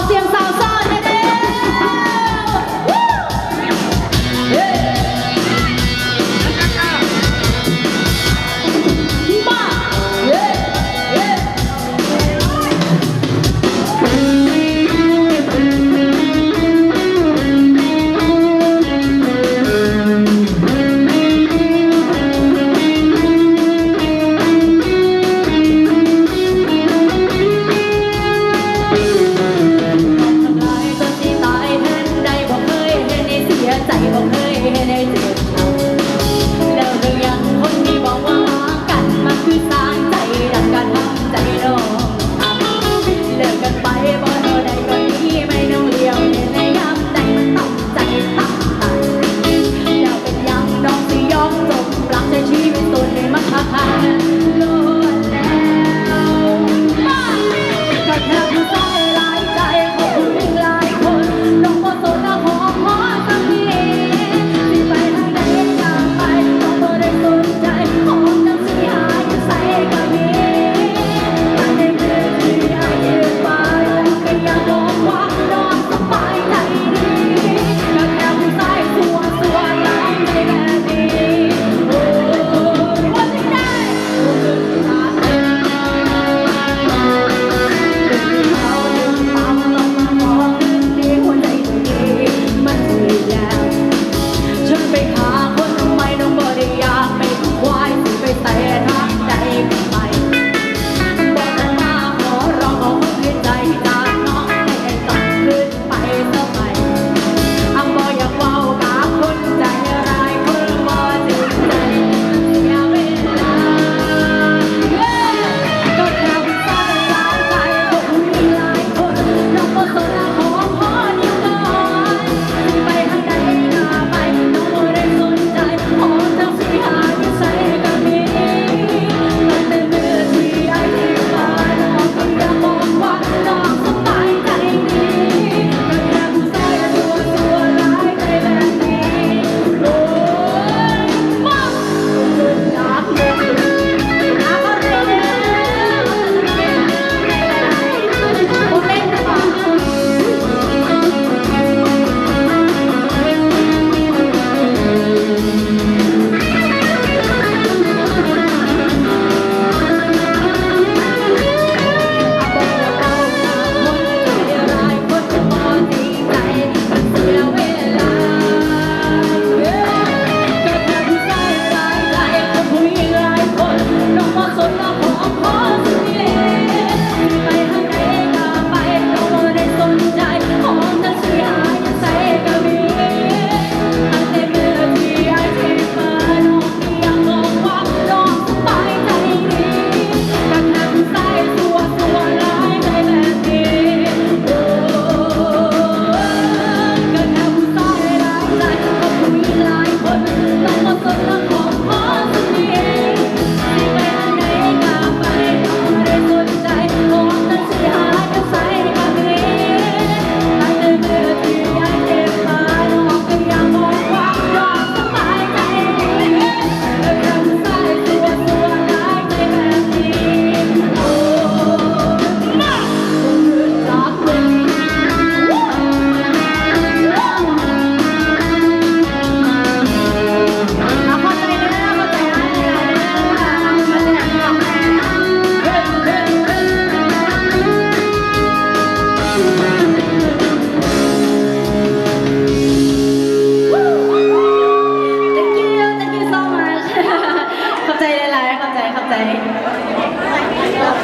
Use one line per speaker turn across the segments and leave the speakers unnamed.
เสียงสาวซ่อนเลยเด้มาเย้เย้ใจบอกเคยให้ได้เจอแล้วหรือยังคนที่บอกว่ากันมันคือสารใจดังการทำใจน้องเลิกกันไปบ่เท่าใดก็นี้ไม่น้องเลี้ยวในยามใดมันต้องใจตั้งใจแล้วเป็นยังน้องสิยอมจบปลักใจชีวิตตัวในมันขาดล้วนแล้วก็แค่ผู้ชายหลายใจของผู้หญิงหลายคนน้องก็โสดแล้วขอสักทีไปทางไหนก็ไปน้องบ่ได้สนใจของจังสิหาอยู่ใส่ก็มีแต่ในมือที่ไอ้ยืนไปก็อยากบอกว่าน้องสบายใจดีก็แค่ผู้ชายสัวหลายใจแบบนี้โอ้ว่าจะได้ผู้อื่นขาดเขาดึงตามลงมาบอกดีหัวใจตัวนี้มันเสียแล้ว ฉันไปหาคนใหม่น้องบ่ได้อยากเป็นควายสิไปแต่ทางใดก็ไปบอกแต่มาขอร้องขอคนให้ใจจากน้องให้กลับคืนไปสมัยบ่อยากเว้ากับคนใจร้ายคนบ่จริงใจเสียเวลาก็แค่ผู้ชายหลายใจก็ผู้หญิงหลายคนน้องก็สนขอพอนิ้วก่อนไปทางใดก็ไปน้องบ่ได้สนใจขอจังสิหาอยู่ใส่ก็มีตั้งแต่เมื่อที่ไอ้ที่มาน้องก็อยากบอกว่าน้องสบายใจดีก็แค่ผู้ชายสัวหลายใจแบบนี้โอ้ยมาเกิดจากเรื่องน้ำอะไรเนี่ยผมเล่นได้ปะ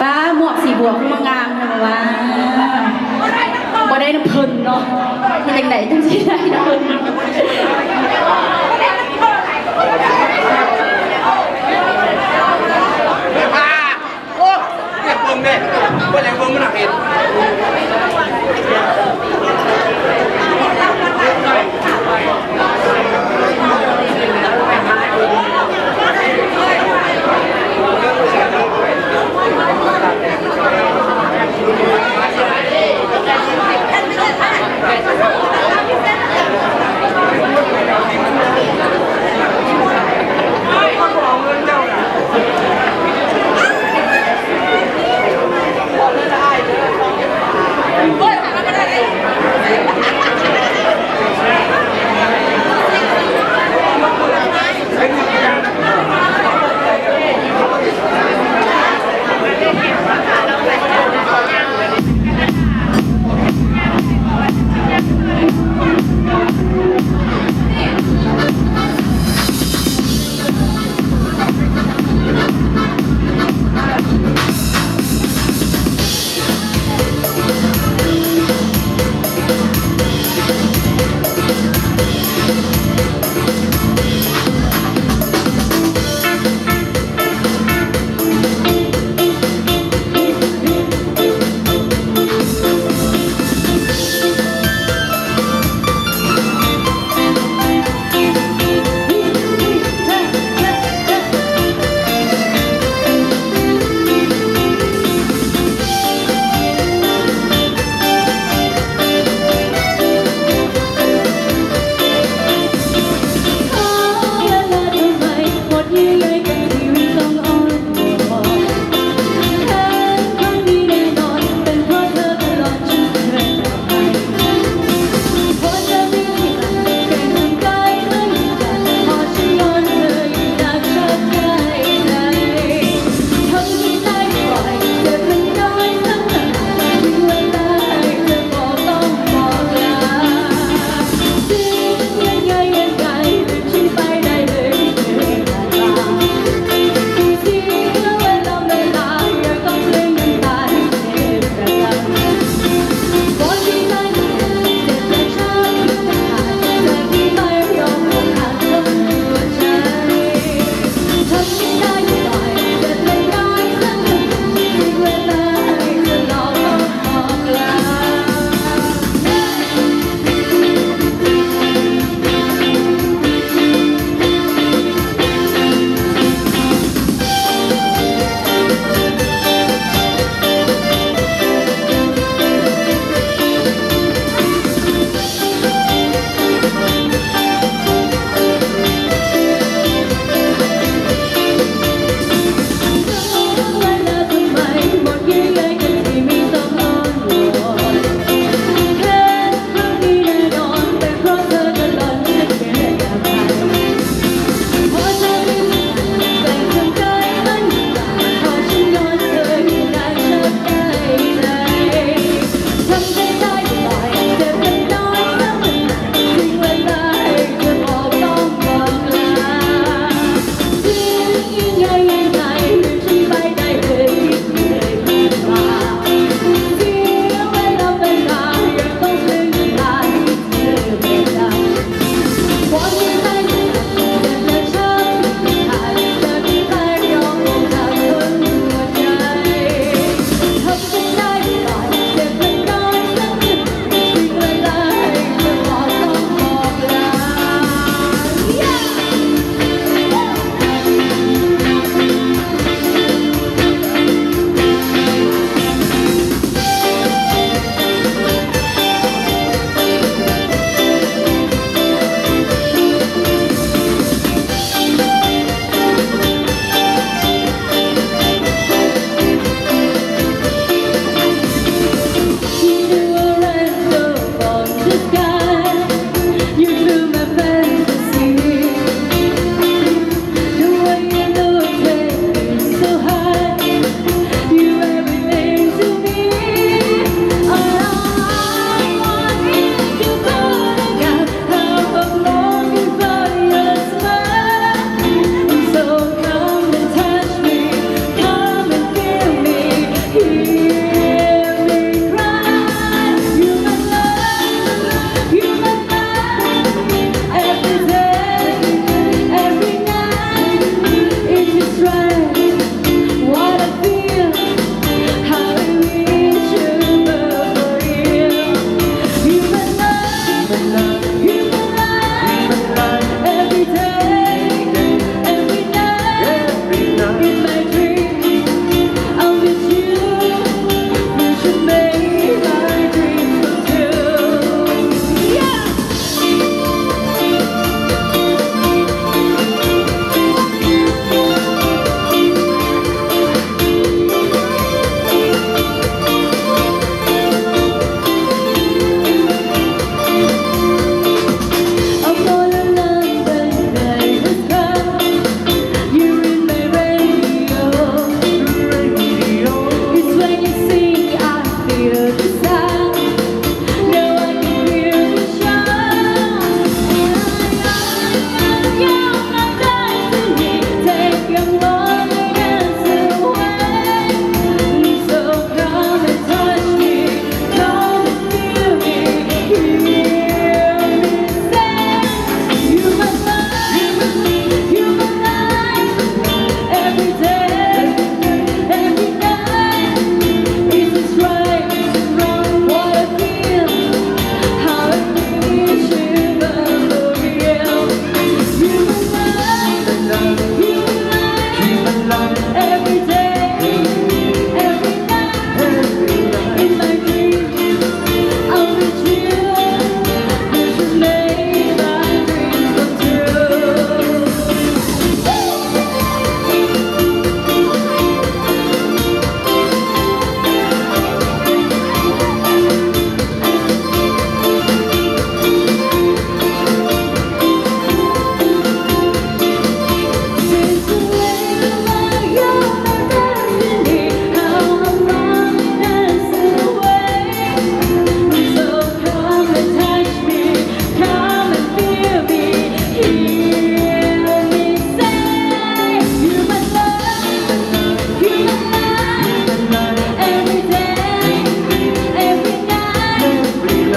ป้าหมวกสีบวกมางามใช่ไหมวะบ่ได้น้ำเพลินเนาะที่จังไหนจังสิได้น้ำเพลิน
โอ้เรียกเบิ้งเนี่ยว่าอย่างเบิ้งมันหนักเห็น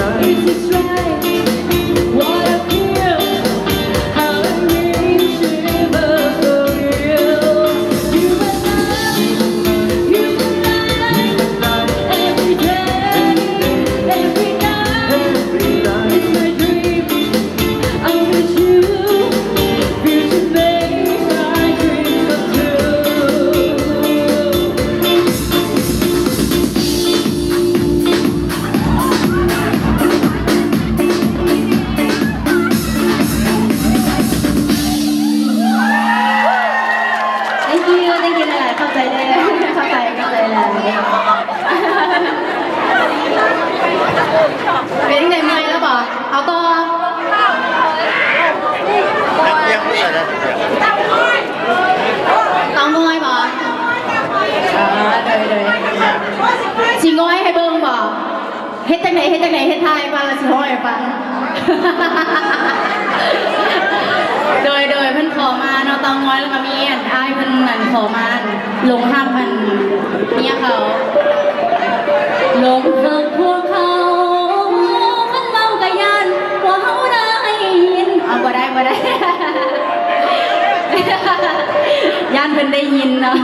Is this right? What I feel, how I really shiver for you. You and I, every day, every night. It's my dream. I'm with you. Feel to make my dreams come true. หลายๆเข้าใจได้เข้าใจเลยเป็นยังไงเมื่อยแล้วบอกเอาต่อเตางอยบอกเลยสิงอยให้เบิ่งบอกเฮ็ดจังไหนเฮ็ดทายฟังแล้วสิงอยให้ฟังโดยเพิ่นขอมาเนาะเตางอยแล้วก็มีอ้ายเพิ่นนั่นขอมาลงทับมันเนี่ยเขาลงเถิกพวกเขาขันเมากะยันว่าเฮาได้ยินเอาบ่ได้ยันเพิ่นได้ยินเนาะ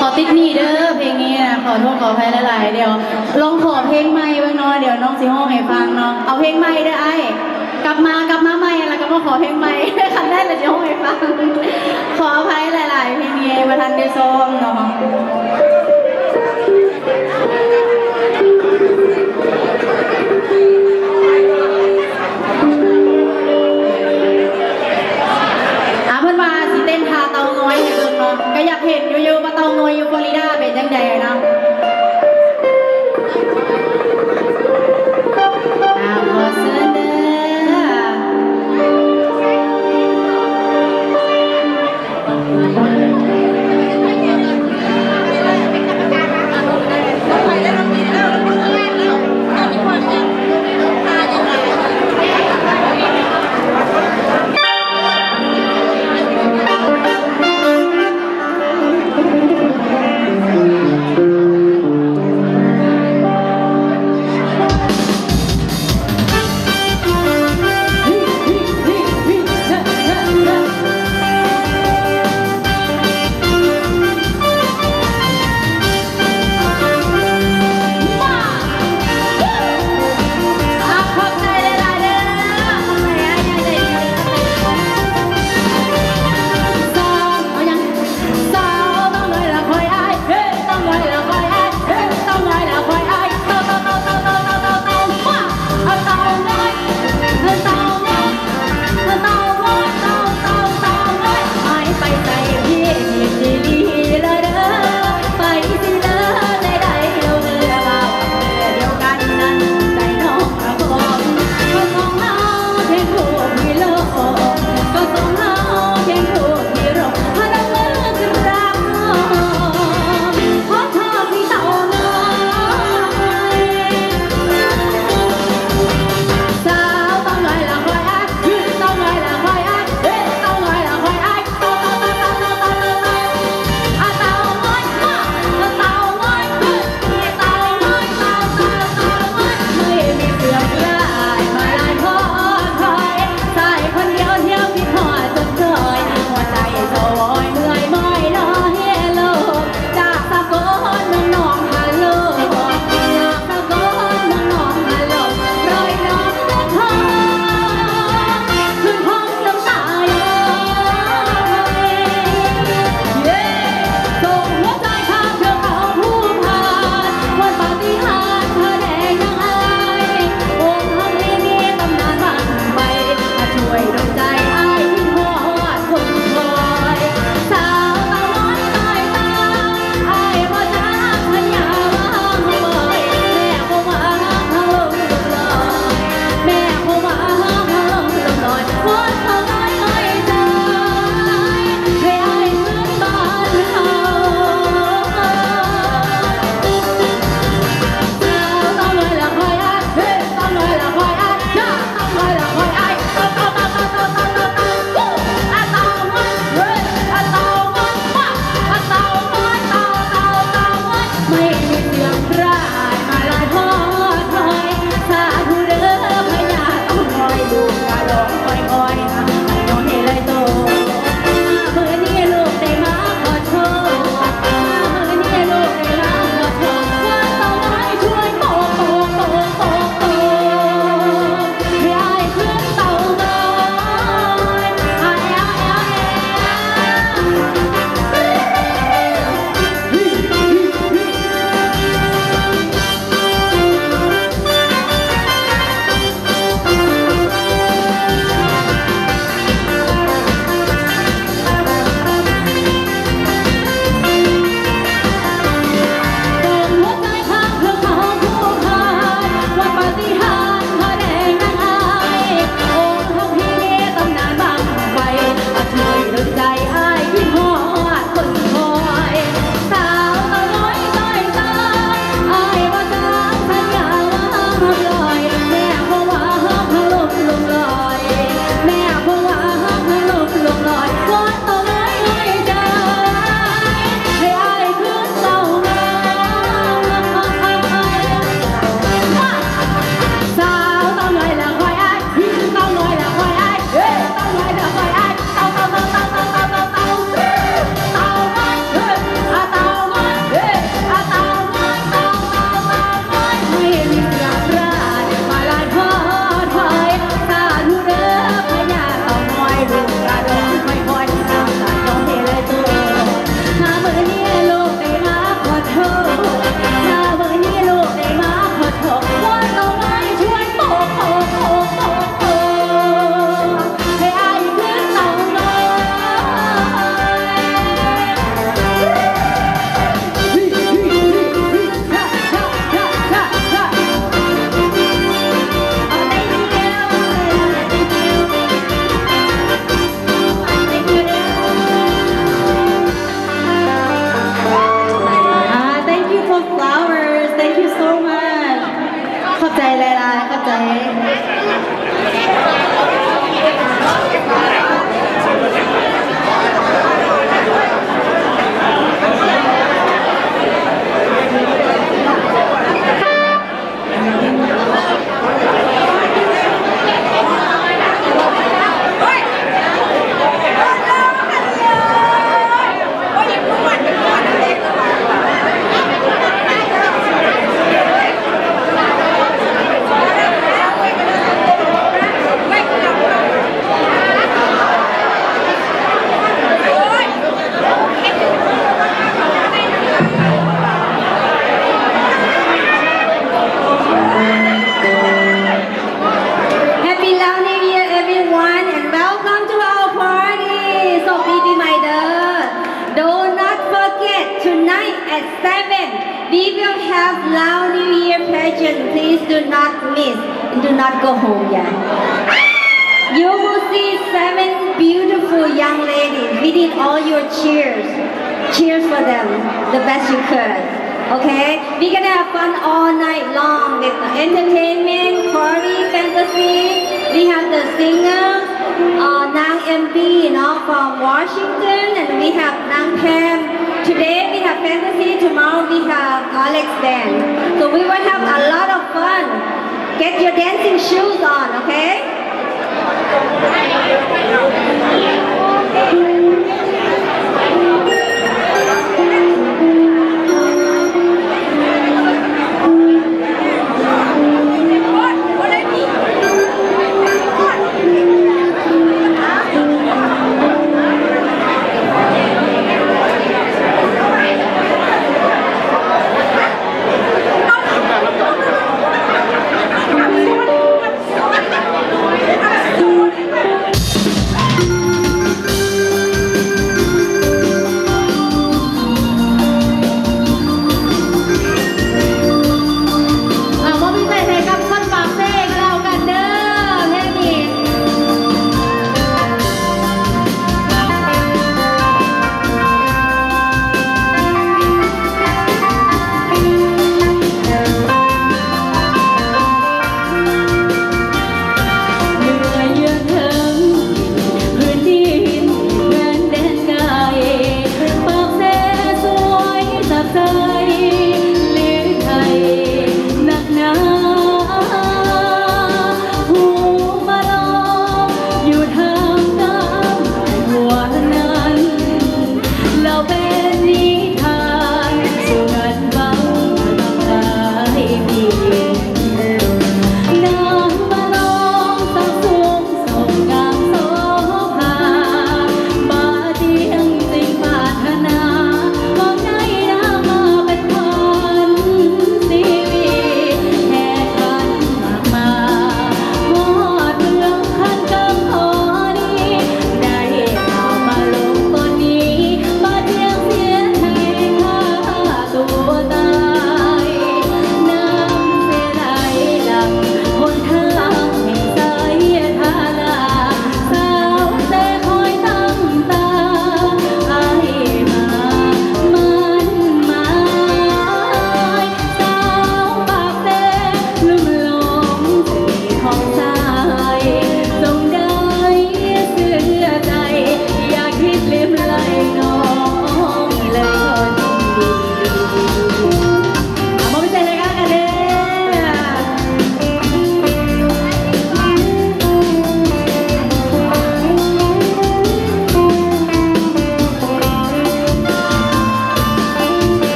ขอติ๊กนี่เด้อเพลงนี้นะขอโทษขออภัยหลายๆเดี๋ยวลองขอเพลงใหม่บ้างเนาะเดี๋ยวน้องสิฮ้องให้ฟังเนาะเอาเพลงใหม่เด้อไอ้กลับมาใหม่แล้วก็มาขอเพลงใหม่คันได้แล้วสิฮ้องให้ฟังขออภัยหลายๆเพลงนี้บ่ทันได้ซ้อมเนาะเพิ่นว่าสิเต้นท่าเตางอยให้เบิ่งเนาะก็อยากเห็นอยู่ๆว่าเตางอยอยู่ฟลอริดาเป็นจังได๋เนาะขอเชิญเด้อ หลายๆเข้าใจ Happy Lao New Year, everyone, and welcome to our party. So, Bibi Maider, do not forget tonight at 7 we will have Lao New Year pageant. Please do not miss and do not go home yet. You will see 7 beautiful young ladies. We need all your cheers. Cheers for them, the best you could. Okay? We're gonna have fun all night long with the entertainment, party, fantasy. We have the singers, Nang MB, from Washington, and we have Nang Pam. Today we have fantasy, tomorrow we have Alex dance. So we will have a lot of fun. Get your dancing shoes on, okay?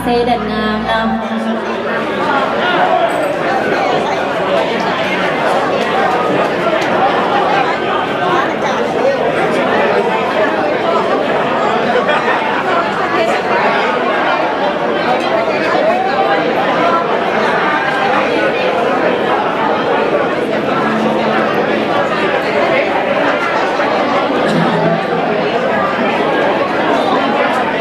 เซดันนา